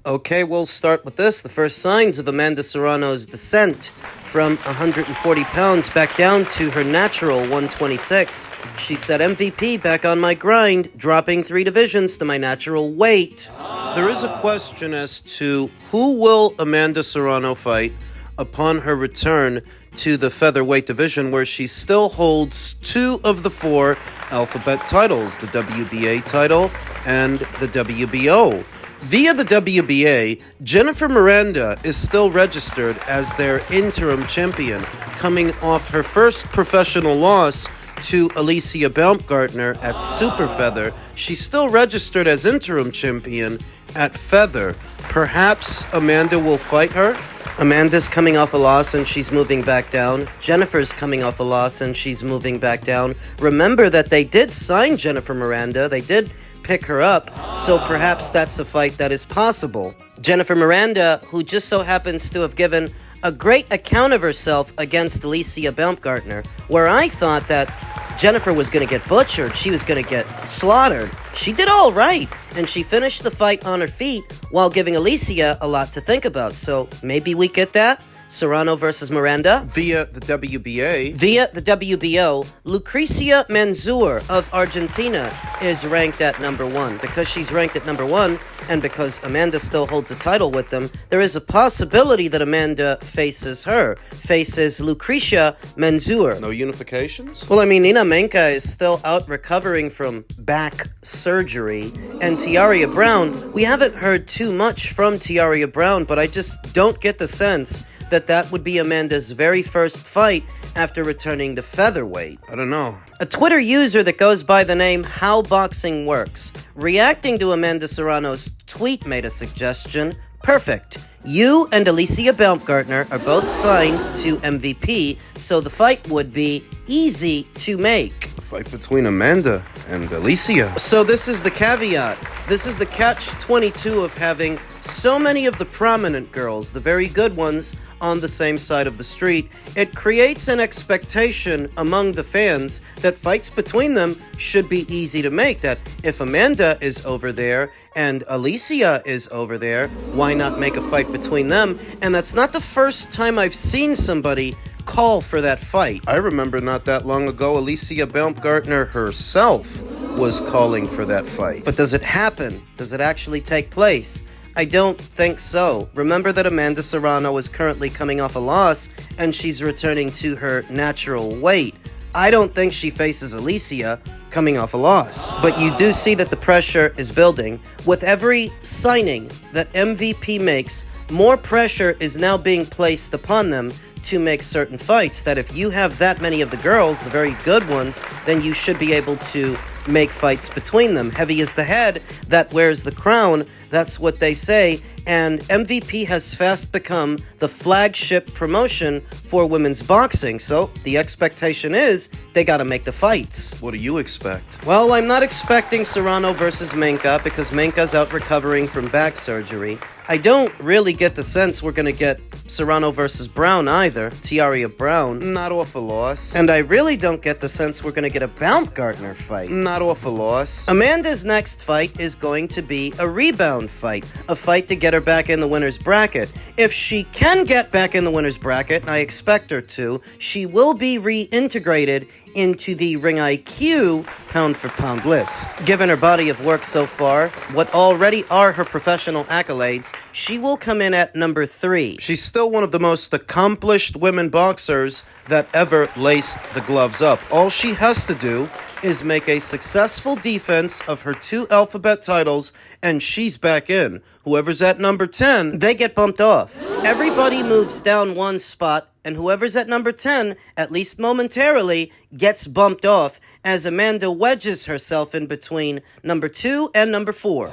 Okay, we'll start with this. The first signs of Amanda Serrano's descent from 140 pounds back down to her natural 126. She said, MVP, back on my grind, dropping 3 divisions to my natural weight. There is a question as to who will Amanda Serrano fight upon her return to the featherweight division, where she still holds 2 of the 4 alphabet titles, the WBA title and the WBO. Via the WBA, Jennifer Miranda is still registered as their interim champion, coming off her first professional loss to Alicia Baumgartner at Super Feather. She's still registered as interim champion at Feather. Perhaps Amanda will fight her? Amanda's coming off a loss and she's moving back down. Jennifer's coming off a loss and she's moving back down. Remember that they did sign Jennifer Miranda. They did pick her up, so perhaps that's a fight that is possible. Jennifer Miranda, who just so happens to have given a great account of herself against Alicia Baumgartner, where I thought that Jennifer was going to get butchered, she was going to get slaughtered. She did all right, and she finished the fight on her feet while giving Alicia a lot to think about, so maybe we get that. Serrano versus Miranda. Via the WBA. Via the WBO, Lucrecia Manzur of Argentina is ranked at number 1. Because she's ranked at number 1, and because Amanda still holds a title with them, there is a possibility that Amanda faces Lucrecia Manzur. No unifications? Well, I mean, Nina Menka is still out recovering from back surgery, and Tiaria Brown, we haven't heard too much from Tiaria Brown, but I just don't get the sense that would be Amanda's very first fight after returning to featherweight. I don't know. A Twitter user that goes by the name How Boxing Works, reacting to Amanda Serrano's tweet, made a suggestion. Perfect. You and Alicia Baumgartner are both signed to MVP, so the fight would be easy to make. A fight between Amanda and Alicia. So this is the caveat. This is the catch-22 of having so many of the prominent girls, the very good ones, on the same side of the street. It creates an expectation among the fans that fights between them should be easy to make, that if Amanda is over there and Alicia is over there, why not make a fight between them? And that's not the first time I've seen somebody call for that fight. I remember not that long ago, Alicia Baumgartner herself was calling for that fight. But does it happen? Does it actually take place? I don't think so. Remember that Amanda Serrano is currently coming off a loss, and she's returning to her natural weight. I don't think she faces Alicia coming off a loss. But you do see that the pressure is building. With every signing that MVP makes, more pressure is now being placed upon them to make certain fights. That if you have that many of the girls, the very good ones, then you should be able to make fights between them. Heavy is the head that wears the crown. That's what they say. And MVP has fast become the flagship promotion for women's boxing. So the expectation is they got to make the fights. What do you expect? Well, I'm not expecting Serrano versus Menka because Menka's out recovering from back surgery. I don't really get the sense we're going to get Serrano versus Brown either. Tiaria Brown. Not off a loss. And I really don't get the sense we're going to get a Baumgartner fight. Not off a loss. Amanda's next fight is going to be a rebound fight. A fight to get her back in the winner's bracket. If she can get back in the winner's bracket, and I expect her to, she will be reintegrated into the Ring IQ pound-for-pound list. Given her body of work so far, what already are her professional accolades, she will come in at number 3. She's still one of the most accomplished women boxers that ever laced the gloves up. All she has to do is make a successful defense of her 2 alphabet titles, and she's back in. Whoever's at number 10, they get bumped off. Everybody moves down one spot, and whoever's at number 10, at least momentarily, gets bumped off as Amanda wedges herself in between number 2 and number 4.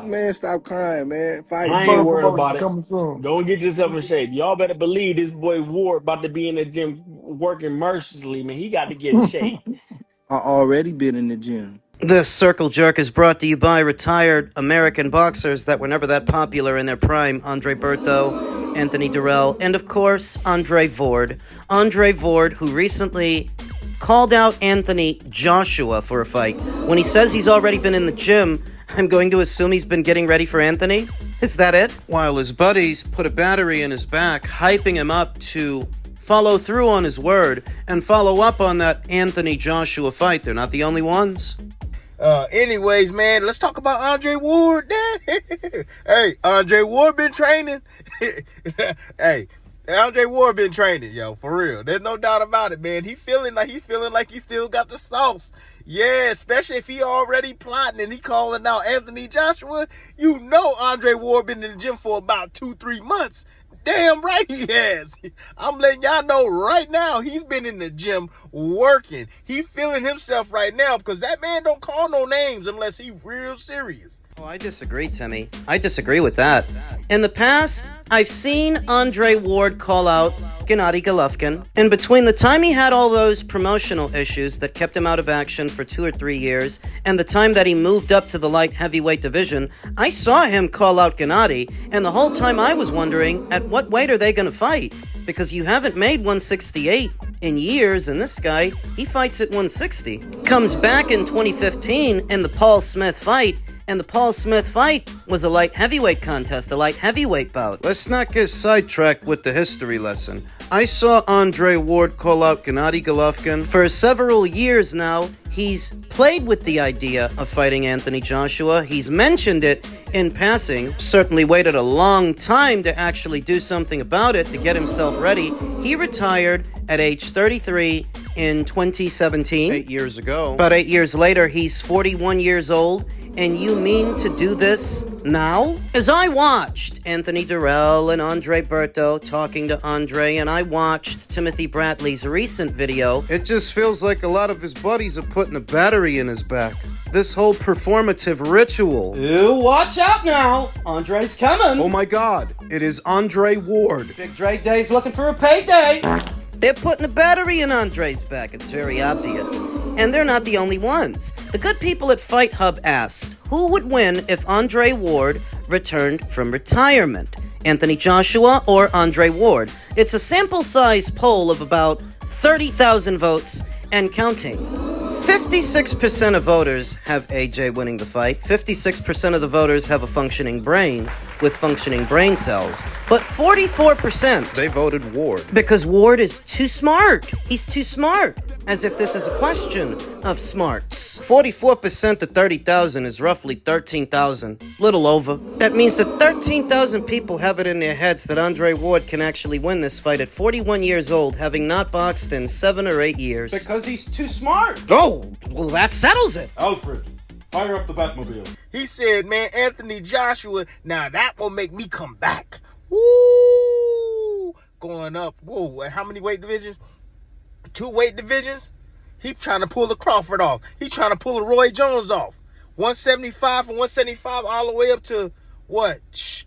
Man, stop crying, man. Fight. I ain't worried about it. Coming soon. Go and get yourself in shape. Y'all better believe this boy Ward about to be in the gym working mercilessly, man. He got to get in shape. I already been in the gym. This Circle Jerk is brought to you by retired American boxers that were never that popular in their prime. Andre Berto, Anthony Durrell, and of course, Andre Ward. Andre Ward, who recently called out Anthony Joshua for a fight. When he says he's already been in the gym, I'm going to assume he's been getting ready for Anthony? Is that it? While his buddies put a battery in his back, hyping him up to follow through on his word and follow up on that Anthony Joshua fight. They're not the only ones. Anyways, man, let's talk about Andre Ward. Hey, Andre Ward been training. Hey, Andre Ward been training, yo, for real. There's no doubt about it, man. He's feeling like he still got the sauce. Yeah, especially if he already plotting and he calling out Anthony Joshua. You know Andre Ward been in the gym for about 2-3 months. Damn right he has. I'm letting y'all know right now he's been in the gym working. He feeling himself right now because that man don't call no names unless he's real serious. Oh, I disagree, Timmy. I disagree with that. In the past, I've seen Andre Ward call out Gennady Golovkin. And between the time he had all those promotional issues that kept him out of action for 2 or 3 years and the time that he moved up to the light heavyweight division, I saw him call out Gennady, and the whole time I was wondering, at what weight are they going to fight? Because you haven't made 168 in years, and this guy, he fights at 160. Comes back in 2015 in the Paul Smith fight, and the Paul Smith fight was a light heavyweight contest, a light heavyweight bout. Let's not get sidetracked with the history lesson. I saw Andre Ward call out Gennady Golovkin. For several years now, he's played with the idea of fighting Anthony Joshua. He's mentioned it in passing. Certainly waited a long time to actually do something about it, to get himself ready. He retired at age 33 in 2017. 8 years ago. About 8 years later, he's 41 years old. And you mean to do this now? As I watched Anthony Durrell and Andre Berto talking to Andre, and I watched Timothy Bradley's recent video, It just feels like a lot of his buddies are putting a battery in his back. This whole performative ritual. ew, watch out now! Andre's coming! Oh my god, it is Andre Ward. Big Dre Day's looking for a payday! They're putting a battery in Andre's back, it's very obvious. And they're not the only ones. The good people at Fight Hub asked, who would win if Andre Ward returned from retirement? Anthony Joshua or Andre Ward? It's a sample size poll of about 30,000 votes and counting. 56% of voters have AJ winning the fight. 56% of the voters have a functioning brain with functioning brain cells. But 44%, They voted Ward. because Ward is too smart. He's too smart. As if this is a question of smarts. 44% to 30,000 is roughly 13,000. Little over. That means that 13,000 people have it in their heads that Andre Ward can actually win this fight at 41 years old, having not boxed in 7 or 8 years. Because he's too smart. Oh, well that settles it. Alfred, fire up the Batmobile. He said, man, Anthony Joshua, now that will make me come back. Woo! Going up. Whoa, how many weight divisions? 2 weight divisions. He trying to pull the Crawford off. He trying to pull the Roy Jones off. 175 from 175 all the way up to what?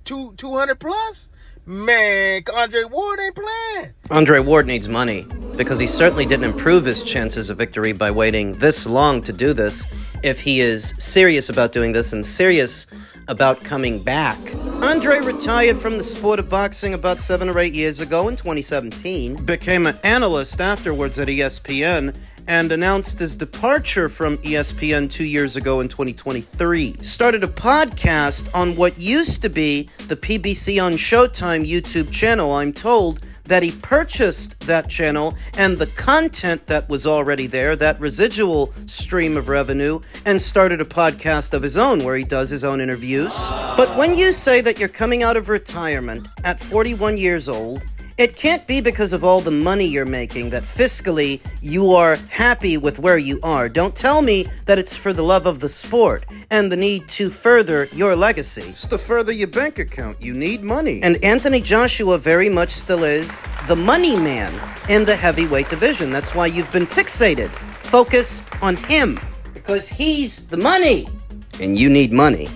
200 plus? Man, Andre Ward ain't playing. Andre Ward needs money, because he certainly didn't improve his chances of victory by waiting this long to do this, if he is serious about doing this and serious about coming back. Andre retired from the sport of boxing about 7 or 8 years ago in 2017. Became an analyst afterwards at ESPN and announced his departure from ESPN 2 years ago in 2023. Started a podcast on what used to be the PBC on Showtime YouTube channel. I'm told that he purchased that channel and the content that was already there, that residual stream of revenue, and started a podcast of his own where he does his own interviews. But when you say that you're coming out of retirement at 41 years old, it can't be because of all the money you're making that fiscally you are happy with where you are. Don't tell me that it's for the love of the sport and the need to further your legacy. It's to further your bank account. You need money. And Anthony Joshua very much still is the money man in the heavyweight division. That's why you've been fixated, focused on him, because he's the money, and you need money.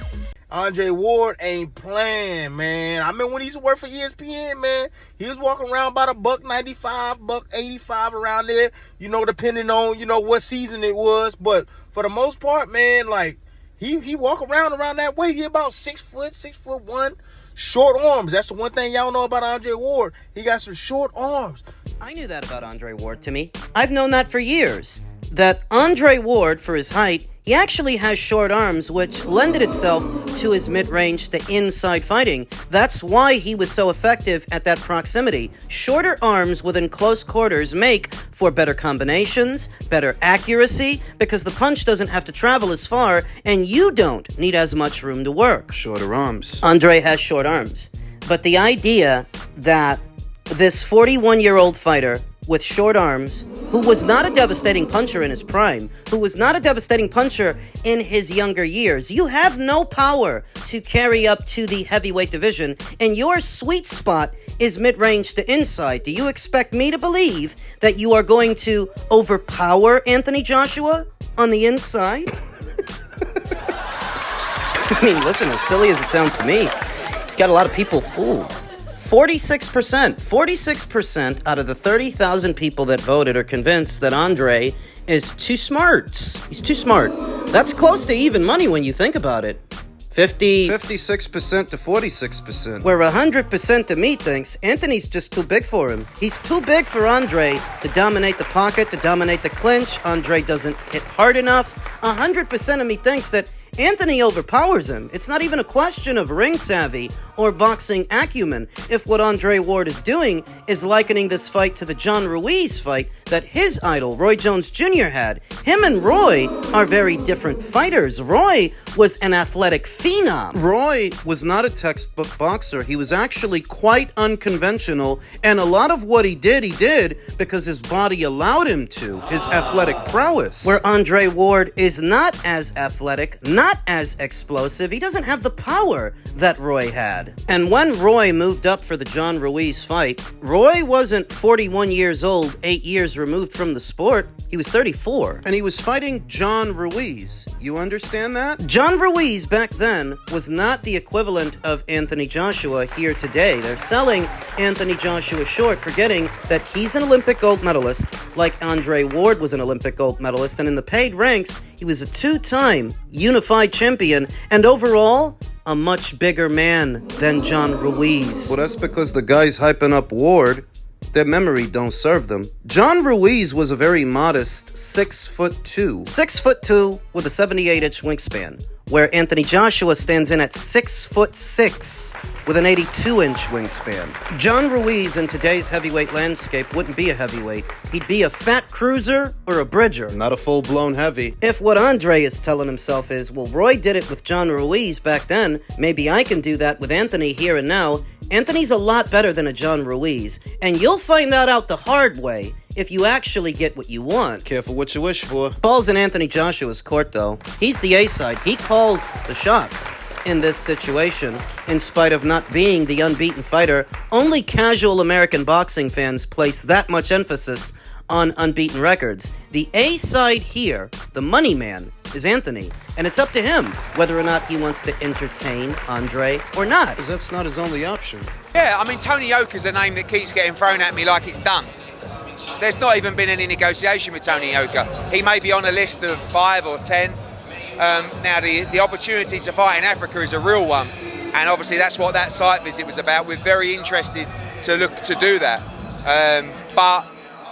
Andre Ward ain't playing, man. I mean, when he used to work for ESPN, man, he was walking around about $1.95, $1.85 around there, depending on, what season it was. But for the most part, man, like, he walk around that way. He about 6 foot, 6'1", short arms. That's the one thing y'all know about Andre Ward. He got some short arms. I knew that about Andre Ward, Timmy. I've known that for years. That Andre Ward, for his height, he actually has short arms, which lended itself to his mid-range to inside fighting. That's why he was so effective at that proximity. Shorter arms within close quarters make for better combinations, better accuracy, because the punch doesn't have to travel as far, and you don't need as much room to work. Shorter arms. Andre has short arms. But the idea that this 41-year-old fighter with short arms, who was not a devastating puncher in his prime, who was not a devastating puncher in his younger years, you have no power to carry up to the heavyweight division, and your sweet spot is mid-range to inside. Do you expect me to believe that you are going to overpower Anthony Joshua on the inside? I mean, listen, as silly as it sounds to me, he's got a lot of people fooled. 46% out of the 30,000 people that voted are convinced that Andre is too smart. He's too smart. That's close to even money when you think about it. 56% to 46%. Where 100% of me thinks Anthony's just too big for him. He's too big for Andre to dominate the pocket, to dominate the clinch. Andre doesn't hit hard enough. 100% of me thinks that Anthony overpowers him. It's not even a question of ring savvy or boxing acumen if what Andre Ward is doing is likening this fight to the John Ruiz fight that his idol, Roy Jones Jr. had. Him and Roy are very different fighters. Roy was an athletic phenom. Roy was not a textbook boxer. He was actually quite unconventional, and a lot of what he did because his body allowed him to, his athletic prowess. Where Andre Ward is not as athletic, not as explosive. He doesn't have the power that Roy had. And when Roy moved up for the John Ruiz fight, Roy wasn't 41 years old, 8 years removed from the sport. He was 34. And he was fighting John Ruiz. You understand that? John Ruiz back then was not the equivalent of Anthony Joshua here today. They're selling Anthony Joshua short, forgetting that he's an Olympic gold medalist, like Andre Ward was an Olympic gold medalist, and in the paid ranks, he was a two-time unified champion, and overall, a much bigger man than John Ruiz. Well, that's because the guys hyping up Ward, their memory don't serve them. John Ruiz was a very modest 6'2". 6'2" with a 78-inch wingspan, where Anthony Joshua stands in at 6'6" with an 82-inch wingspan. John Ruiz in today's heavyweight landscape wouldn't be a heavyweight. He'd be a fat cruiser or a bridger. Not a full-blown heavy. If what Andre is telling himself is, well, Roy did it with John Ruiz back then, maybe I can do that with Anthony here and now, Anthony's a lot better than a John Ruiz, and you'll find that out the hard way if you actually get what you want. Careful what you wish for. Ball's in Anthony Joshua's court, though. He's the A-side. He calls the shots in this situation, in spite of not being the unbeaten fighter. Only casual American boxing fans place that much emphasis on unbeaten records. The A-side here, the money man, is Anthony, and it's up to him whether or not he wants to entertain Andre or not. Because that's not his only option. Yeah, I mean, Tony Yoka's a name that keeps getting thrown at me like it's done. There's not even been any negotiation with Tony Yoka. He may be on a list of 5 or 10. Now, the opportunity to fight in Africa is a real one, and obviously that's what that site visit was about. We're very interested to look to do that, but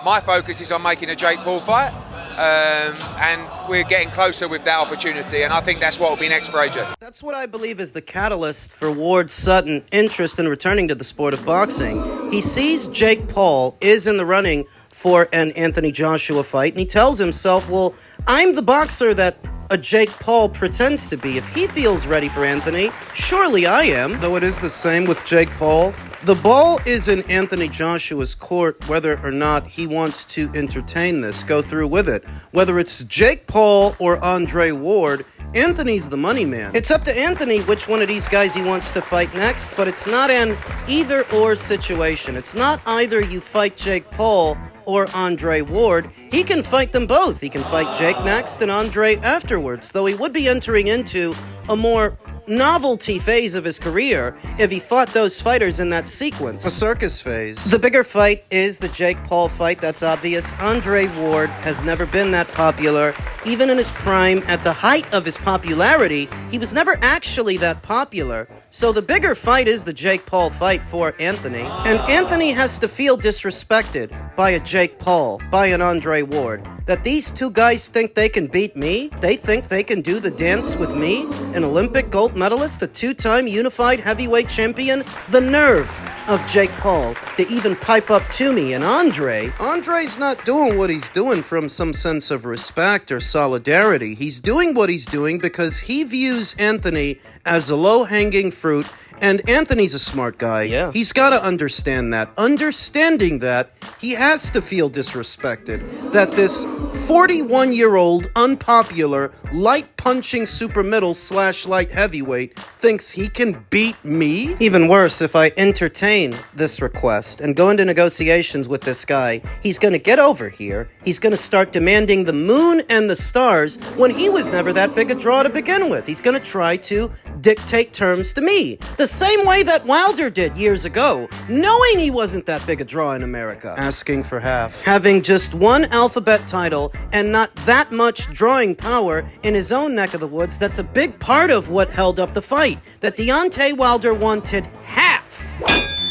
my focus is on making a Jake Paul fight. and we're getting closer with that opportunity, and I think that's what will be next for AJ. That's what I believe is the catalyst for Ward Sutton interest in returning to the sport of boxing. He sees Jake Paul is in the running for an Anthony Joshua fight, and he tells himself, well, I'm the boxer that a Jake Paul pretends to be. If he feels ready for Anthony, surely I am. Though it is the same with Jake Paul, the ball is in Anthony Joshua's court whether or not he wants to entertain this, go through with it. Whether it's Jake Paul or Andre Ward, Anthony's the money man. It's up to Anthony which one of these guys he wants to fight next, but it's not an either-or situation. It's not either you fight Jake Paul or Andre Ward. He can fight them both. He can fight Jake next and Andre afterwards, though he would be entering into a more novelty phase of his career if he fought those fighters in that sequence. A circus phase. The bigger fight is the Jake Paul fight, that's obvious. Andre Ward has never been that popular. Even in his prime, at the height of his popularity, he was never actually that popular. So the bigger fight is the Jake Paul fight for Anthony. And Anthony has to feel disrespected by a Jake Paul, by an Andre Ward. That these two guys think they can beat me? They think they can do the dance with me? An Olympic gold medalist, a two-time unified heavyweight champion? The nerve of Jake Paul to even pipe up to me. And Andre's not doing what he's doing from some sense of respect or solidarity. He's doing what he's doing because he views Anthony as a low-hanging fruit, and Anthony's a smart guy. Yeah. He's got to understand that. Understanding that, he has to feel disrespected. That this 41-year-old, unpopular, light-punching super middle / light heavyweight thinks he can beat me? even worse, if I entertain this request and go into negotiations with this guy, he's going to get over here. He's going to start demanding the moon and the stars when he was never that big a draw to begin with. He's going to try to dictate terms to me. The same way that Wilder did years ago, knowing he wasn't that big a draw in America. Asking for half. Having just one alphabet title and not that much drawing power in his own neck of the woods, that's a big part of what held up the fight. That Deontay Wilder wanted half.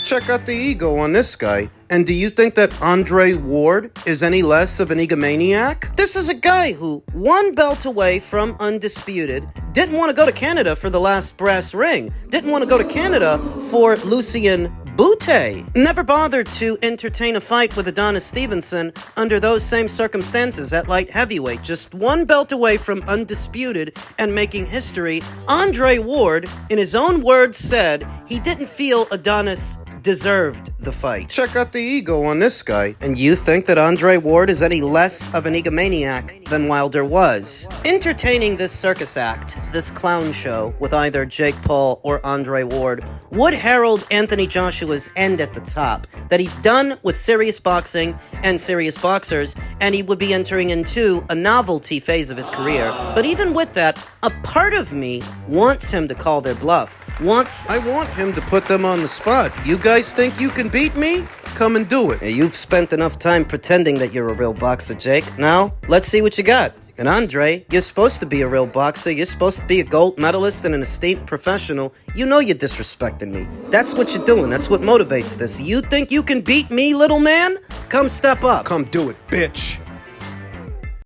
Check out the ego on this guy. And do you think that Andre Ward is any less of an egomaniac? This is a guy who, one belt away from undisputed, didn't want to go to Canada for the last brass ring, didn't want to go to Canada for Lucien Bute. Never bothered to entertain a fight with Adonis Stevenson under those same circumstances at light heavyweight. Just one belt away from undisputed and making history. Andre Ward, in his own words, said he didn't feel Adonis deserved the fight. Check out the ego on this guy. And you think that Andre Ward is any less of an egomaniac than Wilder was? Entertaining this circus act, this clown show, with either Jake Paul or Andre Ward, would herald Anthony Joshua's end at the top. That he's done with serious boxing and serious boxers, and he would be entering into a novelty phase of his career. But even with that, a part of me wants him to call their bluff. I want him to put them on the spot. You guys think you can beat me? Come and do it. Yeah, you've spent enough time pretending that you're a real boxer, Jake. Now, let's see what you got. And Andre, you're supposed to be a real boxer. You're supposed to be a gold medalist and an esteemed professional. You know you're disrespecting me. That's what you're doing. That's what motivates this. You think you can beat me, little man? Come step up. Come do it, bitch.